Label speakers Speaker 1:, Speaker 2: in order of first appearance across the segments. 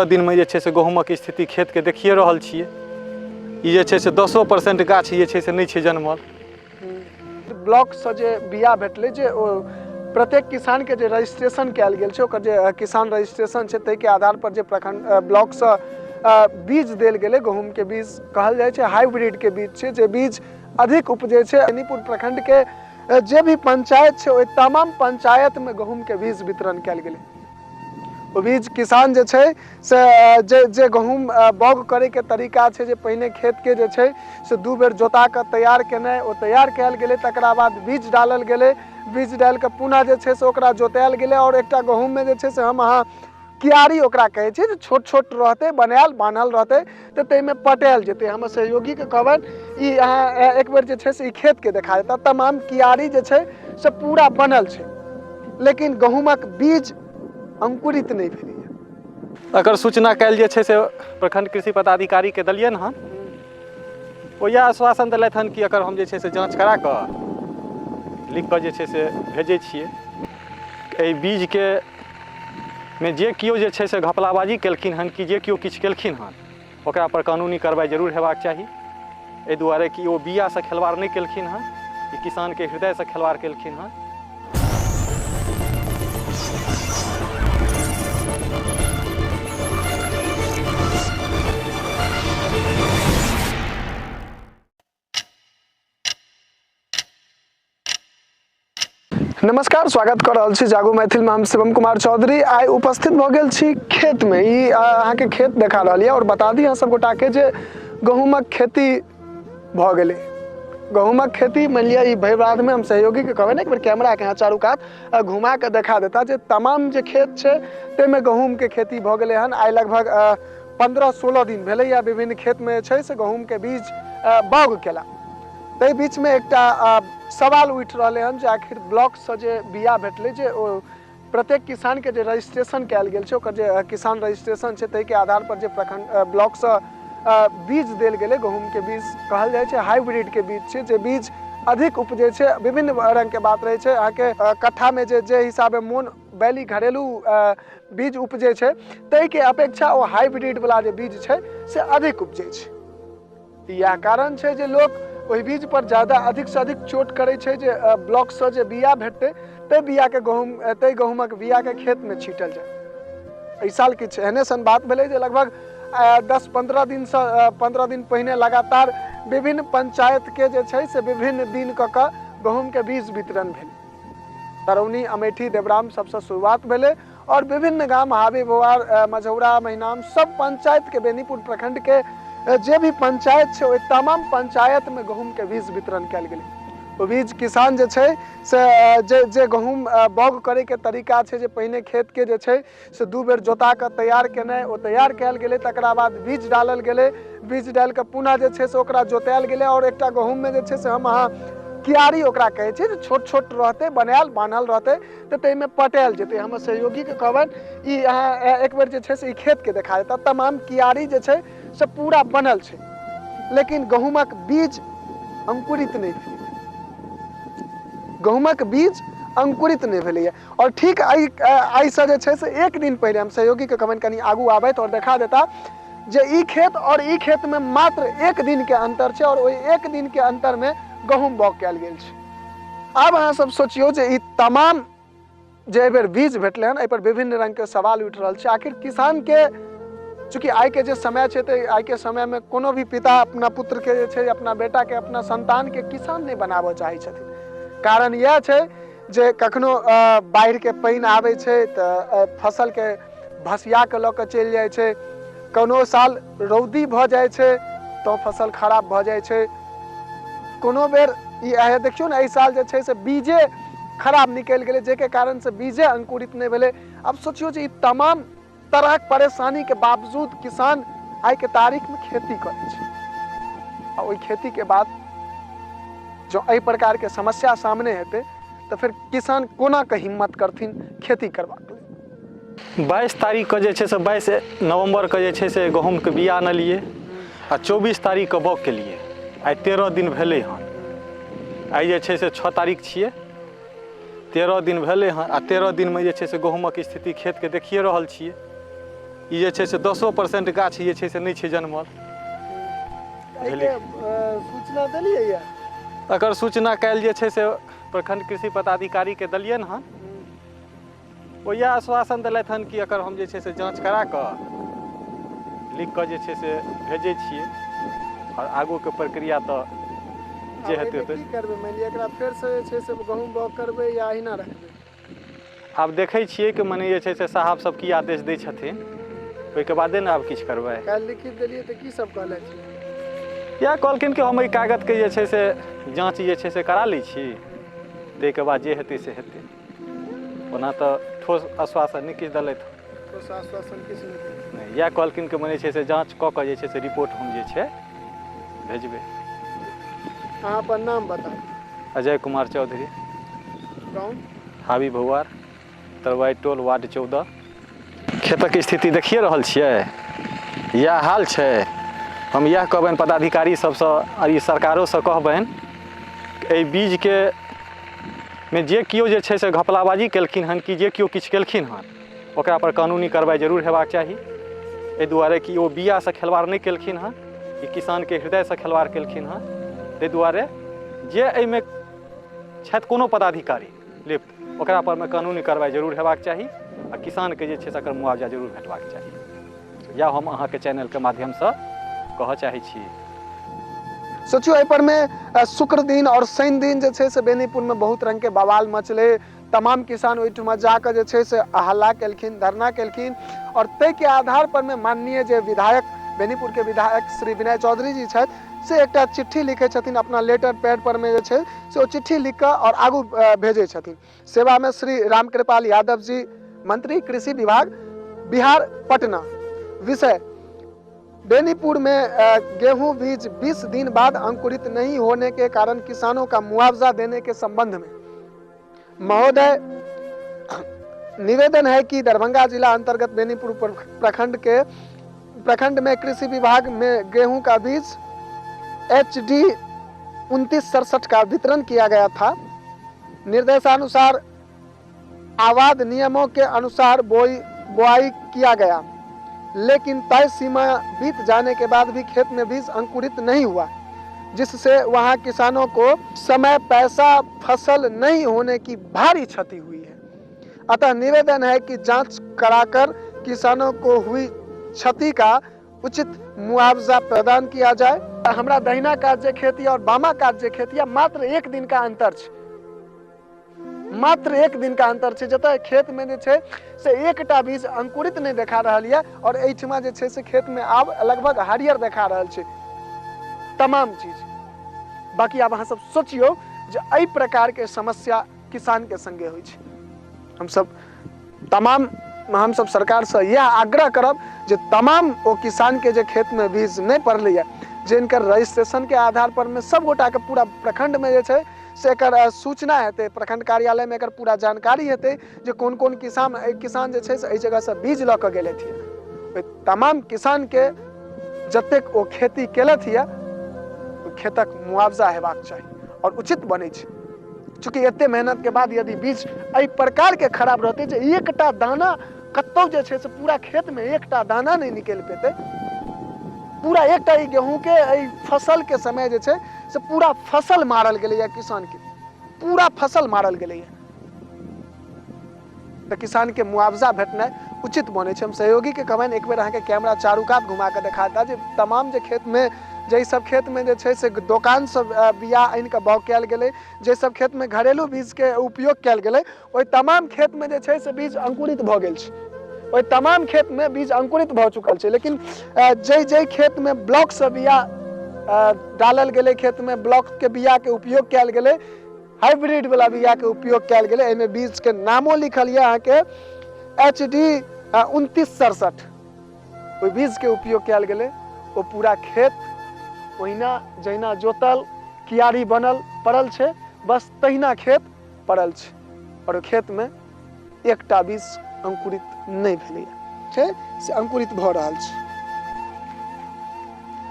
Speaker 1: दिन में से गहूमक स्थिति खेत के देखिए रहल छियै। ई जे छै से 10% गाछ जे छै से नहीं छै जनमल।
Speaker 2: ब्लॉक से जे बिया भेटले जे प्रत्येक किसान के जे रजिस्ट्रेशन कैल गेल छै, ओकर जे किसान रजिस्ट्रेशन छै तै के आधार पर जे प्रखंड ब्लॉक से बीज देल गेले, गहूम के बीज कहल जाय छै, हाइब्रिड के बीज छै, जे बीज अधिक उपजे छै। बेनीपुर प्रखंड के जे भी पंचायत छै, ओहि तमाम पंचायत में गहूम के बीज वितरण कैल गेले। ओ बीज किसान जे छै से जे गहूम बौग करे के तरीका छै, जे पहिने खेत के जे छै से 2 बेर जोता के तैयार केनाइ, ओ तैयार कैल गेले, तकरा बाद बीज डालल गेले, बीज डाल के पुनः जे छै से ओकरा जोतायल गेले। और एकटा गहूम में जे छै से हम अहाँ कियारी ओकरा कहे छै, छोट छोट रहते, बनायल बान्हल रहते, तो तै में पटायल जेते। हम सहयोगी के कहबन ई अहाँ एक बेर जे छै से ई खेत के देखा देता। तमाम कियारी जे छै से पूरा बनल छै, लेकिन गहूमक बीज अंकुरित नहीं भेलै।
Speaker 1: अगर सूचना कैल जे छै से प्रखंड कृषि पदाधिकारी के दलियन हन, ओ यह आश्वासन दिलथि हन कि अगर हम जे छै से जांच करा कऽ लिख कऽ जे छै से भेजै छियै। एहि बीज के में जे कियो जे छै से घपलाबाजी केलखिन हन कि जे कियो किछु केलखिन हन, ओकरा पर कानूनी कार्रवाई जरूर हेबाक चाही। एहि दुआरे कि ओ बिया से खिलवाड़ नहीं केलखिन हन, ई किसान के हृदय से खिलवाड़ केलखिन हन।
Speaker 2: नमस्कार, स्वागत कर रहल छी जागो मैथिल में। हम शिवम कुमार चौधरी आइ उपस्थित भ गेल छी खेत में। ई अहाँ के खेत देखा रहल यऽ, और बता दी अहाँ सब गोटा के जे गहूमक खेती भ गेलै। गहूमक खेती मान लिया ई भैरवाद में हम सहयोगी के कहबे, एक बेर कैमरा के यहाँ चारू कात घुमा के देखा देता जे तमाम जे खेत छै तै में गहूम के खेती भ गेलै हन। आइ लगभग 15-16 दिन भेलै या विभिन्न खेत में छै से गहूम के बीज बौग केला। तै बीच में एकटा सवाल उठ रहे हन जे आखिर ब्लॉक से जे बिया भेटले, जे प्रत्येक किसान के जे रजिस्ट्रेशन कैल गेल छै, ओकर जे किसान रजिस्ट्रेशन छै तै के आधार पर जे प्रखंड ब्लॉक से बीज देल गेले, गहूम के बीज कहल जाय छै, हाइब्रिड के बीज छै, जे बीज अधिक उपजे छै। विभिन्न रंग के बात रहे छै, अहाँ के कट्ठा में जे हिसाबे मोन बैली घरेलू बीज उपजे छै, तै के अपेक्षा ओ हाइब्रिड वाला जे बीज छै से अधिक उपजे छै। यह कारण छै जे लोग ओहि बीज पर ज्यादा अधिक से अधिक चोट करे छै, जे ब्लॉक से जे बिया भेटते तै बिया के गहूमक बिया के खेत में छीटल जाए। एहि साल किछु एहने सन बात भेलै जे लगभग 10-15 दिन से 15 दिन पहिने लगातार विभिन्न पंचायत के जे छै से विभिन्न दिन कऽ गहूम के बीज वितरण भेल। तरौनी, अमेठी, देवराम सबसे शुरुआत भेले, और विभिन्न गांव हावी बोआर, मझौरा, महिनाम सब पंचायत के बेनीपुर प्रखंड के जे भी पंचायत छै, ओहि तमाम पंचायत में गहूम के बीज वितरण कैल गेलै। ओ बीज किसान जे छै से जे गहूम बौग करे के तरीका छै, जे पहिने खेत के जे छै से 2 बेर जोता के तैयार केनाइ, ओ तैयार कैल गेले, तकरा बाद बीज डालल गेले, बीज डाल के पुनः जे छै से ओकरा जोतायल गेले। और एकटा गहूम में जे छै से हम अहाँ कियारी ओकरा कहे छै, छोट छोट रहते, बनायल बान्हल रहते, तो तै में पटायल जेते। हम सहयोगी के कहबन ई अहाँ एक बेर जे छै से ई खेत के देखा देता। तमाम कियारी जे छै से पूरा बनल छै, लेकिन गहूमक बीज अंकुरित नहीं भेलै। गहूमक बीज अंकुरित नहीं भेलै। और ठीक आई से जे छै से एक दिन पहले हम सहयोगी के कहबन कनी आगू आबैत और देखा देता जे ई खेत और ई खेत में मात्र 1 दिन के अंतर छै, और ओहि 1 दिन के अंतर में गहूम बौग कैल गेल छै। अब अहाँ सब सोचियो जे ई तमाम जे एहि बेर बीज भेटले हन, एहि पर विभिन्न रंग के सवाल उठ रहल छै। आखिर किसान के, चूंकि आइ के जे समय छै, तो आइ के समय में कोनो भी पिता अपना पुत्र के जे छै, अपना बेटा के, अपना संतान के किसान नहीं बनाबऽ चाहै छथिन। कारण यह छै जे कखनो बाढ़ि के पानि आबै छै तऽ फसल के भसिया के लऽ के चलि जाइ छै, कोनो साल रौदी भऽ जाइ छै तो फसल खराब भऽ जाइ छै, कोनो बेर ई देखियो ने, एहि साल जे छै से बीजे खराब निकलि गेलै, जेके कारण से बीजे अंकुरित नहीं भेलै। अब सोचियो जे ई तमाम तरह परेशानी के बावजूद किसान आइ के तारीख में खेती करे छै, आ ओहि खेती के बाद जो एहि प्रकार के समस्या सामने हेतै तो फिर किसान कोना के हिम्मत करथिन खेती करबाक लेल।
Speaker 1: 22 तारीख के जे छै से 22 नवंबर के जे छै से गहूम के बिया आनलिए, आ 24 तारीख के बौग केलिए। आइ 13 दिन भेलै हन। आइ जे छै से 6 तारीख छियै, 13 दिन भेलै हन, आ 13 दिन में जे छै से गहूमक स्थिति खेत के देखिए रहल छियै। ई जे छै से 10% गाछ जे छै से नहि छै जनमल।
Speaker 2: एहिके सूचना देलियै यऽ?
Speaker 1: एकर सूचना काल्हि जे छै से प्रखंड कृषि पदाधिकारीके देलियनि हँ। ओ इएह आश्वासन देलथि हन कि एकर हम जे छै से जाँच करा कऽ लिख कऽ जे छै से भेजै छियै, आओर आगूके प्रक्रिया तऽ जे हेतै होतै।
Speaker 2: की करबै, मानि लिअ एकरा फेरसँ जे छै से गहूँम बाउग करबै या अहिना रखबै?
Speaker 1: आब देखै छियै कि मने जे छै से साहब सब की आदेश दै छथिन, ओहिके बादे ने आब किछु करबै।
Speaker 2: काल्हि लिखित देलियै तऽ की सब कहलथि?
Speaker 1: इएह कहलखिन कि हम एहि कागजके जे छै से जाँच जे छै से करा लै छी, ताहिके बाद जे हेतै से हेतै। ओना तऽ ठोस आश्वासन नहि किछु देलथि।
Speaker 2: ठोस आश्वासन किछु नहि देलथि।
Speaker 1: नहि, इएह कहलखिन कि मने छै से जाँच कऽ कऽ जे छै से रिपोर्ट हम जे छै भेजबै।
Speaker 2: अहाँ अपन नाम बताउ।
Speaker 1: अजय कुमार चौधरी,
Speaker 2: गाँव
Speaker 1: हावी भौआर, तरवाइ टोल, वार्ड 14। खेतक स्थिति देखिए रहल छियै, इएह हाल छै। हम इएह कहबनि पदाधिकारी सबसँ आओर ई सरकारोसँ कहबनि, एहि बीजके मे जे केओ जे छै से घपलाबाजी केलखिन हन कि जे केओ किछु केलखिन हन, ओकरा पर कानूनी कार्रवाई जरूर हेबाक चाही। एहि दुआरे कि ओ बियासँ खेलवाड़ नहि केलखिन हन, ई किसानके हृदयसँ खेलवाड़ केलखिन हन। ताहि दुआरे जे एहिमे छथि कोनो पदाधिकारी लिप्त, ओकरा परमे कानूनी कार्रवाई जरूर हेबाक चाही, आ किसानके जे छै से एकर मुआवजा जरूर भेटबाक चाही। इएह हम अहाँके चैनलके माध्यमसँ कहऽ चाहै छी।
Speaker 2: सोचियो एहि पर में शुक्र दिन और शनि दिन जे छै से बेनीपुर में बहुत रंग के बवाल मचले। तमाम किसान ओहिठमा जाकर जे छै से हल्ला केलखिन, धरना केलखिन, और ताहि के आधार पर में माननीय जे विधायक बेनीपुर के विधायक श्री विनय चौधरी जी छथि से एकटा चिट्ठी लिखे छथिन अपना लेटर पैड पर में जे छै से ओ चिट्ठी लिख कऽ और आगू भेजे छथिन। सेवा में श्री रामकृपाल यादव जी, मंत्री कृषि विभाग, बिहार, पटना। विषय: बेनीपुर में गेहूं बीज 20 दिन बाद अंकुरित नहीं होने के कारण किसानों का मुआवजा देने के संबंध में महोदय, निवेदन है कि दरभंगा जिला अंतर्गत बेनीपुर प्रखंड में कृषि विभाग में गेहूं का बीज HD 2967 का वितरण किया गया था। निर्देशानुसार आवाद नियमों के अनुसार बुआई किया गया, लेकिन तय सीमा बीत जाने के बाद भी खेत में बीज अंकुरित नहीं हुआ, जिससे वहां किसानों को समय, पैसा, फसल नहीं होने की भारी क्षति हुई है। अतः निवेदन है कि जांच कराकर किसानों को हुई क्षति का उचित मुआवजा प्रदान किया जाए। हमरा दहिना कात जे खेती और बामा कात जे खेती मात्र 1 दिन का अंतर छै, मात्र 1 दिन का अंतर छै, जतय खेत में जे छै से एकटा बीज अंकुरित नहीं देखा रहल यऽ, और एहिठमा जे छै से खेत में आब लगभग हरियर देखा रहल छै तमाम चीज। बाकी आब अहाँ सब सोचियो जे एहि प्रकार के समस्या किसान के संगे होइ छै। हम सब सरकार से यह आग्रह करब जे तमाम ओ किसान के जे खेत में बीज नहीं पड़ले है, जिनकर रजिस्ट्रेशन के आधार पर में सब गोटा के पूरा प्रखंड में जे छै से एकर सूचना हेतै, प्रखंड कार्यालय में एकर पूरा जानकारी हेतै जे कोन कोन किसान जे छै से एहि जगह से बीज लऽ कऽ गेलथि है। ओहि तमाम किसान के जतेक ओ खेती केलथि है, ओहि खेतक मुआवजा हेबाक चाही और उचित बनै छै। चूँकि एते मेहनत के बाद यदि बीज एहि प्रकार के खराब रहतै जे एकटा दाना कतौ जे छै से पूरा खेत में एकटा दाना नहीं निकल पेतै, पूरा एकटा ई गेहूं के एहि फसल के समय जे छै से पूरा फसल मारल गेलै, किसान के पूरा फसल मारल गेलै, तो किसान के मुआवजा भेटनाइ उचित बनै छै। हम सहयोगी के कहबनि एक बेर अहाँके कैमरा चारू कात घुमा के देखाता जे तमाम जे खेत में जे सब खेत में जे छै से दोकान सब बिया आनि के बाउग कयल गेलै, जे सब खेत में घरेलू बीज के उपयोग कयल गेलै, ओहि तमाम खेत में जे छै से बीज अंकुरित भऽ गेल छै, ओहि तमाम खेत में बीज अंकुरित भऽ चुकल छै। लेकिन जै खेत में ब्लॉक से बिया डालल गेलै, खेत में ब्लॉक के बिया के उपयोग कयल गेलै, हाइब्रिड वाला बिया के उपयोग कयल गेलै, एहिमे बीज के नामो लिखल यऽ अहाँके HD 2967, ओहि बीज के उपयोग कयल गेलै। ओ पूरा खेत ओहिना जहिना जोतल कियारी बनल पड़ल छै, बस तहिना खेत पड़ल छै, और खेत में एकटा बीज अंकुरित नहीं भेलै छै, से अंकुरित भऽ रहल छै।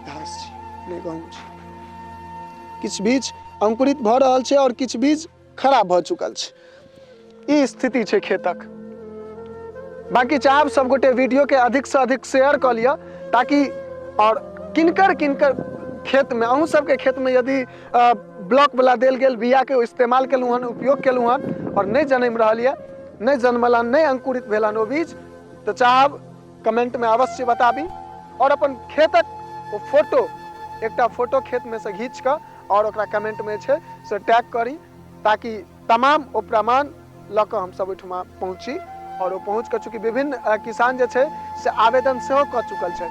Speaker 2: घास छै नहि गहूँ छै, किछु बीज अंकुरित भऽ रहल छै और किछु बीज खराब भऽ चुकल छै। ई स्थिति छै खेतक। बाकी चाहब सब गोटे वीडियो के अधिक से अधिक शेयर कर लिया, ताकि और किनकर खेत में, अहूँ सबके खेत में यदि ब्लॉक वाला देल गेल बिया के इस्तेमाल केलहुँ हन, उपयोग केलहुँ हन और नहीं जन्म रहल यऽ, नहीं जन्मलन, नहीं अंकुरित भेलन ओ बीज, तो चाहब कमेंट में अवश्य बताबी और अपन खेतक वो फोटो, एकटा फोटो खेत में से घींच कर और ओकरा कमेंट में छे से टैग करी, ताकि तमाम ओ प्रमाण लऽ कऽ हम सब ओहिठमा पहुँची। और वो पहुँच कर चूँकि विभिन्न किसान जे छे से आवेदन सेहो कऽ चुकल छे।